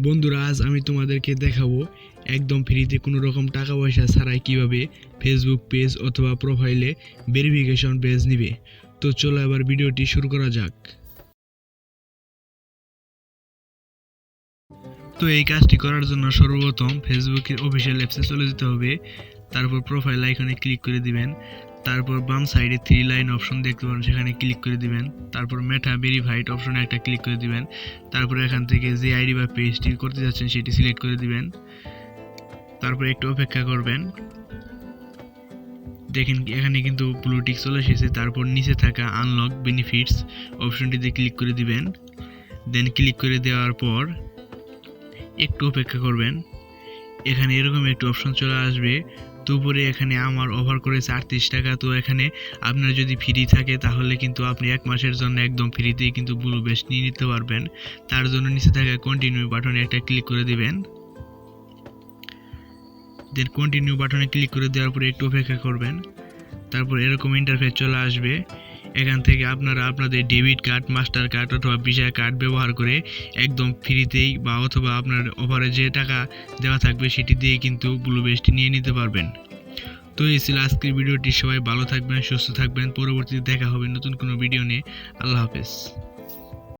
বন্ধুরা, আজ আমি তোমাদেরকে দেখাবো একদম ফ্রিতে কোনো রকম টাকা পয়সা ছাড়াই কিভাবে ফেসবুক পেজ অথবা প্রোফাইলে ভেরিফিকেশন পেজ নিবে। তো চলো এবার ভিডিওটি শুরু করা যাক। তো এই কাজটি করার জন্য সর্বপ্রথম ফেসবুকের অফিসিয়াল অ্যাপসে চলে যেতে হবে। তারপর প্রোফাইল আইকনে ক্লিক করে দিবেন। তারপর বাম সাইডে 3 লাইন অপশন দেখতে পারেন, সেখানে ক্লিক করে দিবেন। তারপর মেটা ভেরিফাইড অপশনে একটা ক্লিক করে দিবেন। তারপর এখান থেকে যে আইডি বা পেজটি করতে যাচ্ছেন সেটি সিলেক্ট করে দিবেন। তারপর একটু অপেক্ষা করবেন। দেখেন এখানে কিন্তু ব্লু টিক চলে এসেছে। তারপর নিচে থাকা আনলক বেনিফিটস অপশনটিতে ক্লিক করে দিবেন। দেন ক্লিক করে দেওয়ার পর একটু অপেক্ষা করবেন। এখানে এরকম একটু অপশন চলে আসবে। তো উপরে এখানে আমার অফার করেছে 38 টাকা। তো এখানে আপনার যদি ফ্রি থাকে তাহলে কিন্তু আপনি 1 মাসের জন্য একদম ফ্রিতেই কিন্তু ব্লু বেস্ট নিয়ে নিতে পারবেন। তার জন্য নিচে থাকা কন্টিনিউ বাটনে একটা ক্লিক করে দিবেন। দেন কন্টিনিউ বাটনে ক্লিক করে দেওয়ার পরে একটু অপেক্ষা করবেন। তারপর এরকম ইন্টারফেস চলে আসবে। এখান থেকে আপনারা আপনাদের ডেবিট কার্ড, মাস্টার কার্ড অথবা ভিসা কার্ড ব্যবহার করে একদম ফ্রিতেই বা অথবা আপনার অফারে যে টাকা দেওয়া থাকবে সেটি দিয়ে কিন্তু ব্লু বেস্টটি নিয়ে নিতে পারবেন। তো এই ছিল আজকের ভিডিওটি। সবাই ভালো থাকবেন, সুস্থ থাকবেন। পরবর্তীতে দেখা হবে নতুন কোনো ভিডিও নিয়ে। আল্লাহ হাফেজ।